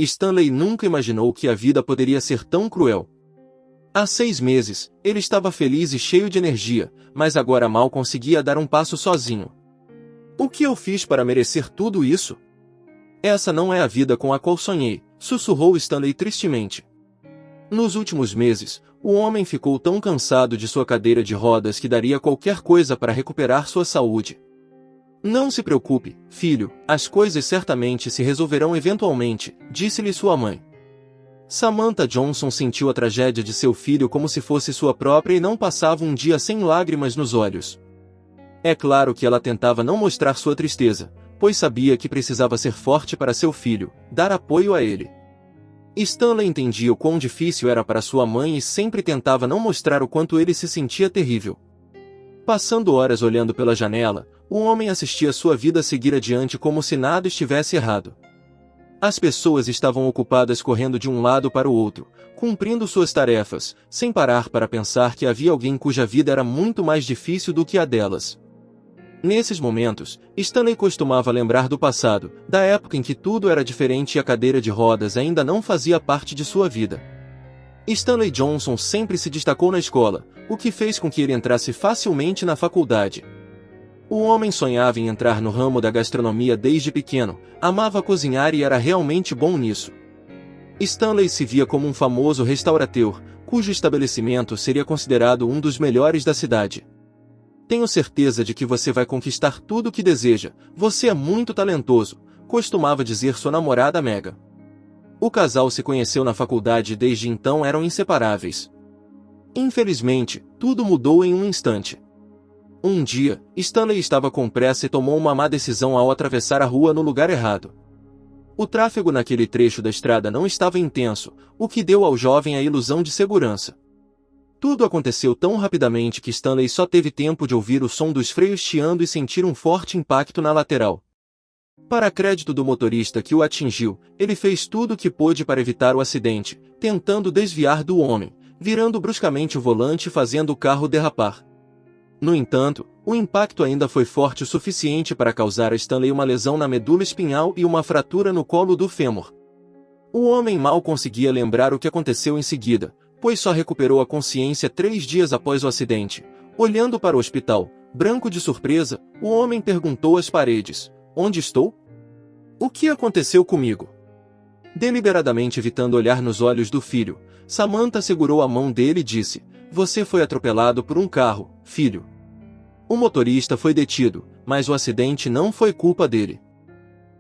Stanley nunca imaginou que a vida poderia ser tão cruel. Há 6 meses, ele estava feliz e cheio de energia, mas agora mal conseguia dar um passo sozinho. O que eu fiz para merecer tudo isso? Essa não é a vida com a qual sonhei, sussurrou Stanley tristemente. Nos últimos meses, o homem ficou tão cansado de sua cadeira de rodas que daria qualquer coisa para recuperar sua saúde. Não se preocupe, filho, as coisas certamente se resolverão eventualmente, disse-lhe sua mãe. Samantha Johnson sentiu a tragédia de seu filho como se fosse sua própria e não passava um dia sem lágrimas nos olhos. É claro que ela tentava não mostrar sua tristeza, pois sabia que precisava ser forte para seu filho, dar apoio a ele. Stanley entendia o quão difícil era para sua mãe e sempre tentava não mostrar o quanto ele se sentia terrível. Passando horas olhando pela janela, o homem assistia sua vida seguir adiante como se nada estivesse errado. As pessoas estavam ocupadas correndo de um lado para o outro, cumprindo suas tarefas, sem parar para pensar que havia alguém cuja vida era muito mais difícil do que a delas. Nesses momentos, Stanley costumava lembrar do passado, da época em que tudo era diferente e a cadeira de rodas ainda não fazia parte de sua vida. Stanley Johnson sempre se destacou na escola, o que fez com que ele entrasse facilmente na faculdade. O homem sonhava em entrar no ramo da gastronomia desde pequeno, amava cozinhar e era realmente bom nisso. Stanley se via como um famoso restaurateur, cujo estabelecimento seria considerado um dos melhores da cidade. Tenho certeza de que você vai conquistar tudo o que deseja, você é muito talentoso, costumava dizer sua namorada Megan. O casal se conheceu na faculdade e desde então eram inseparáveis. Infelizmente, tudo mudou em um instante. Um dia, Stanley estava com pressa e tomou uma má decisão ao atravessar a rua no lugar errado. O tráfego naquele trecho da estrada não estava intenso, o que deu ao jovem a ilusão de segurança. Tudo aconteceu tão rapidamente que Stanley só teve tempo de ouvir o som dos freios chiando e sentir um forte impacto na lateral. Para crédito do motorista que o atingiu, ele fez tudo o que pôde para evitar o acidente, tentando desviar do homem, virando bruscamente o volante e fazendo o carro derrapar. No entanto, o impacto ainda foi forte o suficiente para causar a Stanley uma lesão na medula espinhal e uma fratura no colo do fêmur. O homem mal conseguia lembrar o que aconteceu em seguida, pois só recuperou a consciência 3 dias após o acidente. Olhando para o hospital, branco de surpresa, o homem perguntou às paredes: "Onde estou? O que aconteceu comigo?" Deliberadamente evitando olhar nos olhos do filho, Samantha segurou a mão dele e disse: "Você foi atropelado por um carro, filho. O motorista foi detido, mas o acidente não foi culpa dele.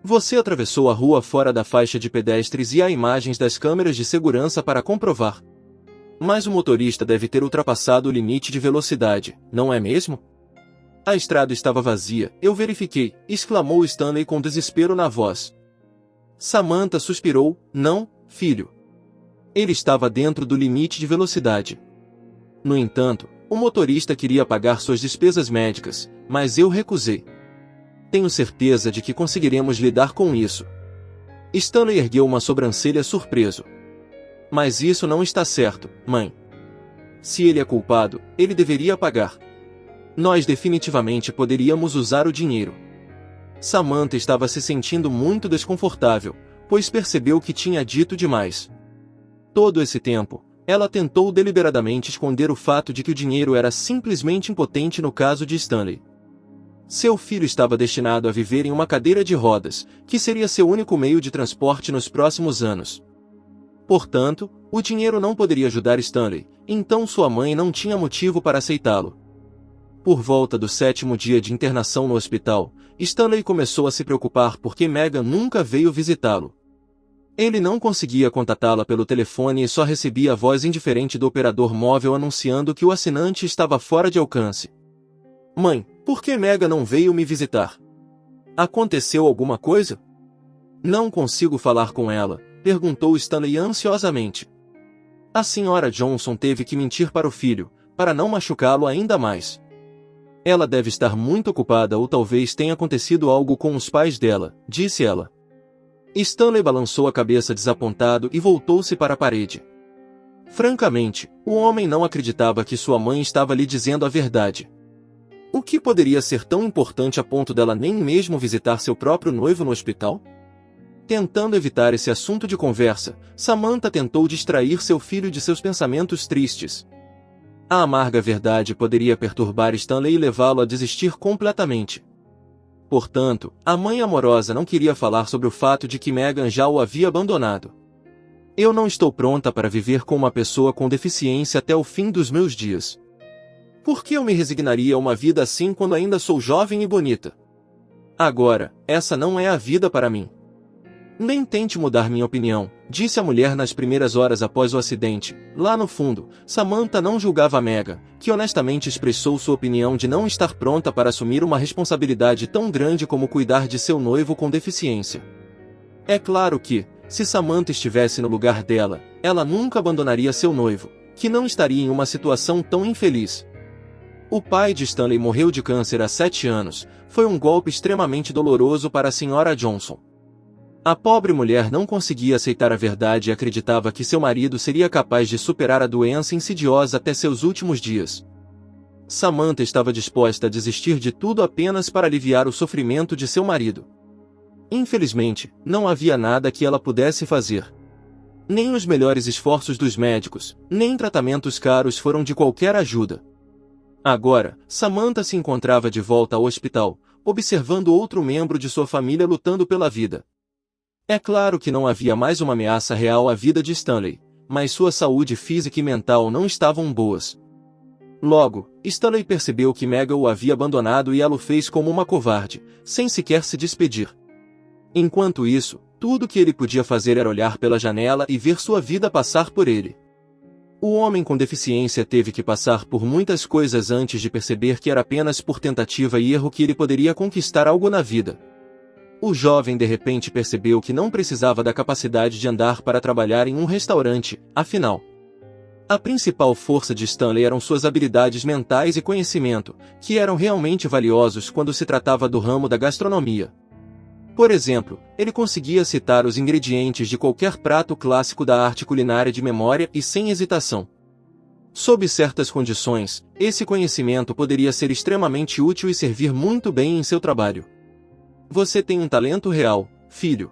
Você atravessou a rua fora da faixa de pedestres e há imagens das câmeras de segurança para comprovar. Mas o motorista deve ter ultrapassado o limite de velocidade, não é mesmo?" "A estrada estava vazia, eu verifiquei", exclamou Stanley com desespero na voz. Samantha suspirou: "Não, filho. Ele estava dentro do limite de velocidade. No entanto, o motorista queria pagar suas despesas médicas, mas eu recusei. Tenho certeza de que conseguiremos lidar com isso." Stanley ergueu uma sobrancelha surpreso. "Mas isso não está certo, mãe. Se ele é culpado, ele deveria pagar. Nós definitivamente poderíamos usar o dinheiro." Samantha estava se sentindo muito desconfortável, pois percebeu que tinha dito demais. Todo esse tempo, ela tentou deliberadamente esconder o fato de que o dinheiro era simplesmente impotente no caso de Stanley. Seu filho estava destinado a viver em uma cadeira de rodas, que seria seu único meio de transporte nos próximos anos. Portanto, o dinheiro não poderia ajudar Stanley, então sua mãe não tinha motivo para aceitá-lo. Por volta do 7º dia de internação no hospital, Stanley começou a se preocupar porque Megan nunca veio visitá-lo. Ele não conseguia contatá-la pelo telefone e só recebia a voz indiferente do operador móvel anunciando que o assinante estava fora de alcance. "Mãe, por que Megan não veio me visitar? Aconteceu alguma coisa?" "Não consigo falar com ela", perguntou Stanley ansiosamente. A senhora Johnson teve que mentir para o filho, para não machucá-lo ainda mais. "Ela deve estar muito ocupada ou talvez tenha acontecido algo com os pais dela", disse ela. Stanley balançou a cabeça desapontado e voltou-se para a parede. Francamente, o homem não acreditava que sua mãe estava lhe dizendo a verdade. O que poderia ser tão importante a ponto dela nem mesmo visitar seu próprio noivo no hospital? Tentando evitar esse assunto de conversa, Samantha tentou distrair seu filho de seus pensamentos tristes. A amarga verdade poderia perturbar Stanley e levá-lo a desistir completamente. Portanto, a mãe amorosa não queria falar sobre o fato de que Megan já o havia abandonado. Eu não estou pronta para viver com uma pessoa com deficiência até o fim dos meus dias. Por que eu me resignaria a uma vida assim quando ainda sou jovem e bonita? Agora, essa não é a vida para mim. Nem tente mudar minha opinião, disse a mulher nas primeiras horas após o acidente. Lá no fundo, Samantha não julgava Megan, que honestamente expressou sua opinião de não estar pronta para assumir uma responsabilidade tão grande como cuidar de seu noivo com deficiência. É claro que, se Samantha estivesse no lugar dela, ela nunca abandonaria seu noivo, que não estaria em uma situação tão infeliz. O pai de Stanley morreu de câncer há 7 anos. Foi um golpe extremamente doloroso para a Sra. Johnson. A pobre mulher não conseguia aceitar a verdade e acreditava que seu marido seria capaz de superar a doença insidiosa até seus últimos dias. Samantha estava disposta a desistir de tudo apenas para aliviar o sofrimento de seu marido. Infelizmente, não havia nada que ela pudesse fazer. Nem os melhores esforços dos médicos, nem tratamentos caros foram de qualquer ajuda. Agora, Samantha se encontrava de volta ao hospital, observando outro membro de sua família lutando pela vida. É claro que não havia mais uma ameaça real à vida de Stanley, mas sua saúde física e mental não estavam boas. Logo, Stanley percebeu que Megan o havia abandonado e ela o fez como uma covarde, sem sequer se despedir. Enquanto isso, tudo que ele podia fazer era olhar pela janela e ver sua vida passar por ele. O homem com deficiência teve que passar por muitas coisas antes de perceber que era apenas por tentativa e erro que ele poderia conquistar algo na vida. O jovem de repente percebeu que não precisava da capacidade de andar para trabalhar em um restaurante, afinal. A principal força de Stanley eram suas habilidades mentais e conhecimento, que eram realmente valiosos quando se tratava do ramo da gastronomia. Por exemplo, ele conseguia citar os ingredientes de qualquer prato clássico da arte culinária de memória e sem hesitação. Sob certas condições, esse conhecimento poderia ser extremamente útil e servir muito bem em seu trabalho. Você tem um talento real, filho.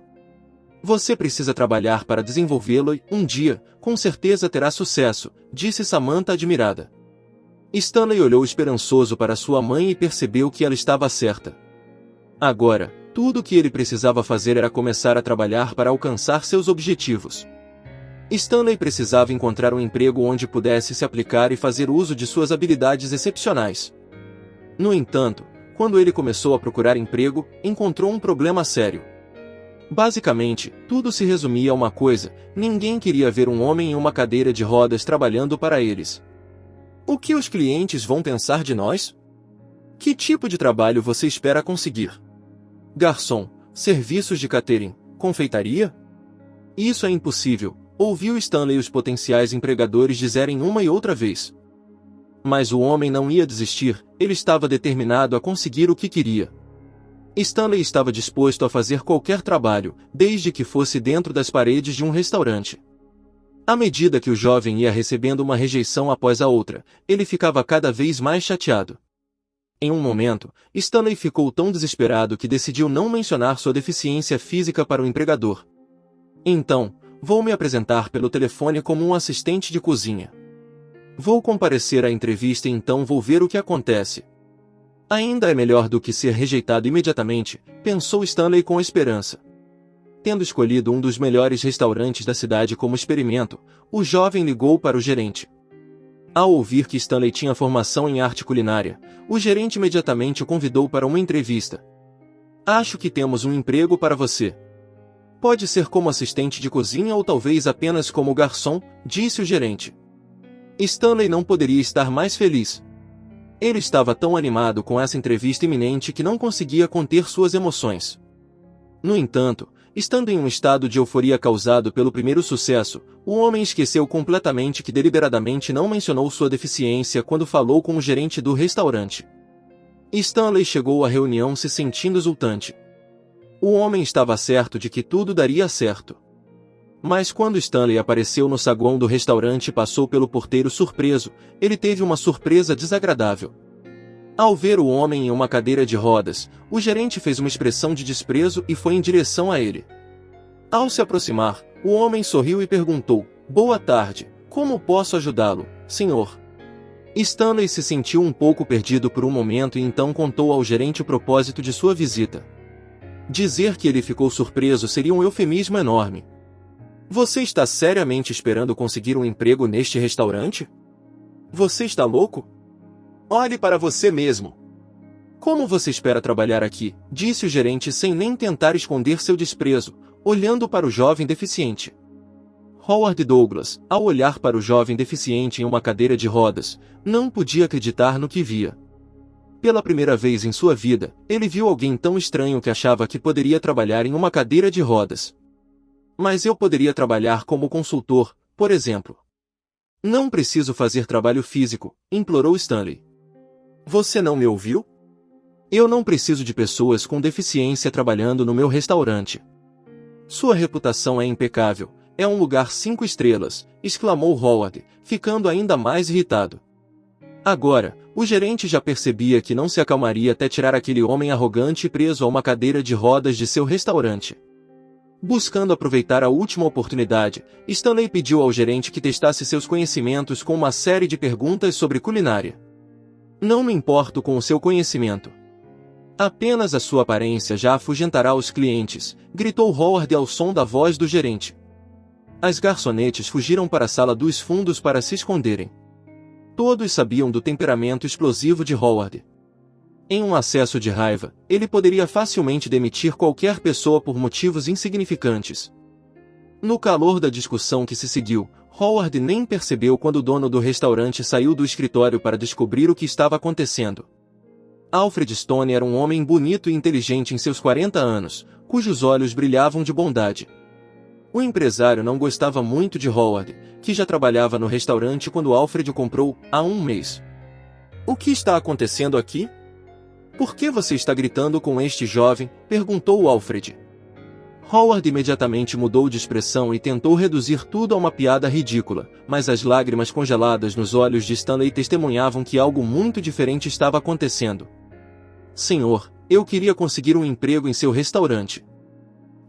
Você precisa trabalhar para desenvolvê-lo e, um dia, com certeza terá sucesso, disse Samantha admirada. Stanley olhou esperançoso para sua mãe e percebeu que ela estava certa. Agora, tudo o que ele precisava fazer era começar a trabalhar para alcançar seus objetivos. Stanley precisava encontrar um emprego onde pudesse se aplicar e fazer uso de suas habilidades excepcionais. No entanto, quando ele começou a procurar emprego, encontrou um problema sério. Basicamente, tudo se resumia a uma coisa: ninguém queria ver um homem em uma cadeira de rodas trabalhando para eles. O que os clientes vão pensar de nós? Que tipo de trabalho você espera conseguir? Garçom, serviços de catering, confeitaria? Isso é impossível, ouviu Stanley os potenciais empregadores dizerem uma e outra vez. Mas o homem não ia desistir, ele estava determinado a conseguir o que queria. Stanley estava disposto a fazer qualquer trabalho, desde que fosse dentro das paredes de um restaurante. À medida que o jovem ia recebendo uma rejeição após a outra, ele ficava cada vez mais chateado. Em um momento, Stanley ficou tão desesperado que decidiu não mencionar sua deficiência física para o empregador. Então, vou me apresentar pelo telefone como um assistente de cozinha. Vou comparecer à entrevista e então vou ver o que acontece. Ainda é melhor do que ser rejeitado imediatamente, pensou Stanley com esperança. Tendo escolhido um dos melhores restaurantes da cidade como experimento, o jovem ligou para o gerente. Ao ouvir que Stanley tinha formação em arte culinária, o gerente imediatamente o convidou para uma entrevista. Acho que temos um emprego para você. Pode ser como assistente de cozinha ou talvez apenas como garçom, disse o gerente. Stanley não poderia estar mais feliz. Ele estava tão animado com essa entrevista iminente que não conseguia conter suas emoções. No entanto, estando em um estado de euforia causado pelo primeiro sucesso, o homem esqueceu completamente que deliberadamente não mencionou sua deficiência quando falou com o gerente do restaurante. Stanley chegou à reunião se sentindo exultante. O homem estava certo de que tudo daria certo. Mas quando Stanley apareceu no saguão do restaurante e passou pelo porteiro surpreso, ele teve uma surpresa desagradável. Ao ver o homem em uma cadeira de rodas, o gerente fez uma expressão de desprezo e foi em direção a ele. Ao se aproximar, o homem sorriu e perguntou: "Boa tarde, como posso ajudá-lo, senhor?" Stanley se sentiu um pouco perdido por um momento e então contou ao gerente o propósito de sua visita. Dizer que ele ficou surpreso seria um eufemismo enorme. "Você está seriamente esperando conseguir um emprego neste restaurante? Você está louco? Olhe para você mesmo. Como você espera trabalhar aqui?" disse o gerente sem nem tentar esconder seu desprezo, olhando para o jovem deficiente. Howard Douglas, ao olhar para o jovem deficiente em uma cadeira de rodas, não podia acreditar no que via. Pela primeira vez em sua vida, ele viu alguém tão estranho que achava que poderia trabalhar em uma cadeira de rodas. "Mas eu poderia trabalhar como consultor, por exemplo." "Não preciso fazer trabalho físico", implorou Stanley. "Você não me ouviu? Eu não preciso de pessoas com deficiência trabalhando no meu restaurante." "Sua reputação é impecável, é um lugar 5 estrelas", exclamou Howard, ficando ainda mais irritado. Agora, o gerente já percebia que não se acalmaria até tirar aquele homem arrogante e preso a uma cadeira de rodas de seu restaurante. Buscando aproveitar a última oportunidade, Stanley pediu ao gerente que testasse seus conhecimentos com uma série de perguntas sobre culinária. "Não me importo com o seu conhecimento. Apenas a sua aparência já afugentará os clientes", gritou Howard ao som da voz do gerente. As garçonetes fugiram para a sala dos fundos para se esconderem. Todos sabiam do temperamento explosivo de Howard. Em um acesso de raiva, ele poderia facilmente demitir qualquer pessoa por motivos insignificantes. No calor da discussão que se seguiu, Howard nem percebeu quando o dono do restaurante saiu do escritório para descobrir o que estava acontecendo. Alfred Stone era um homem bonito e inteligente em seus 40 anos, cujos olhos brilhavam de bondade. O empresário não gostava muito de Howard, que já trabalhava no restaurante quando Alfred o comprou, há um mês. "O que está acontecendo aqui? Por que você está gritando com este jovem?" perguntou Alfred. Howard imediatamente mudou de expressão e tentou reduzir tudo a uma piada ridícula, mas as lágrimas congeladas nos olhos de Stanley testemunhavam que algo muito diferente estava acontecendo. "Senhor, eu queria conseguir um emprego em seu restaurante.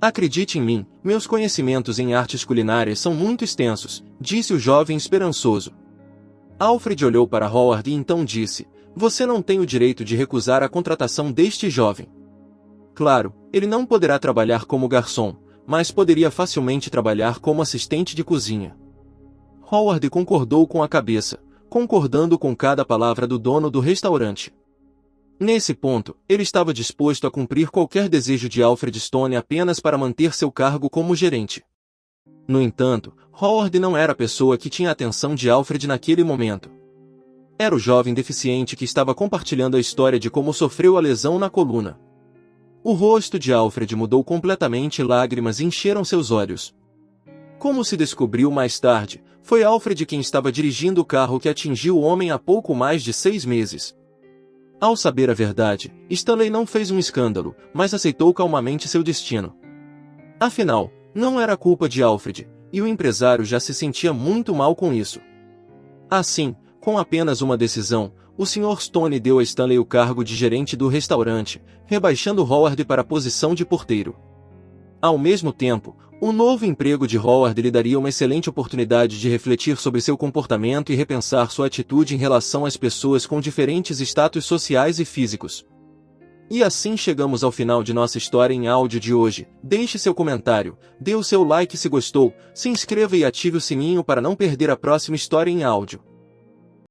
Acredite em mim, meus conhecimentos em artes culinárias são muito extensos", disse o jovem esperançoso. Alfred olhou para Howard e então disse: "Você não tem o direito de recusar a contratação deste jovem. Claro, ele não poderá trabalhar como garçom, mas poderia facilmente trabalhar como assistente de cozinha." Howard concordou com a cabeça, concordando com cada palavra do dono do restaurante. Nesse ponto, ele estava disposto a cumprir qualquer desejo de Alfred Stone apenas para manter seu cargo como gerente. No entanto, Howard não era a pessoa que tinha a atenção de Alfred naquele momento. Era o jovem deficiente que estava compartilhando a história de como sofreu a lesão na coluna. O rosto de Alfred mudou completamente e lágrimas encheram seus olhos. Como se descobriu mais tarde, foi Alfred quem estava dirigindo o carro que atingiu o homem há pouco mais de 6 meses. Ao saber a verdade, Stanley não fez um escândalo, mas aceitou calmamente seu destino. Afinal, não era culpa de Alfred, e o empresário já se sentia muito mal com isso. Assim, com apenas uma decisão, o Sr. Stone deu a Stanley o cargo de gerente do restaurante, rebaixando Howard para a posição de porteiro. Ao mesmo tempo, o novo emprego de Howard lhe daria uma excelente oportunidade de refletir sobre seu comportamento e repensar sua atitude em relação às pessoas com diferentes status sociais e físicos. E assim chegamos ao final de nossa história em áudio de hoje. Deixe seu comentário, dê o seu like se gostou, se inscreva e ative o sininho para não perder a próxima história em áudio.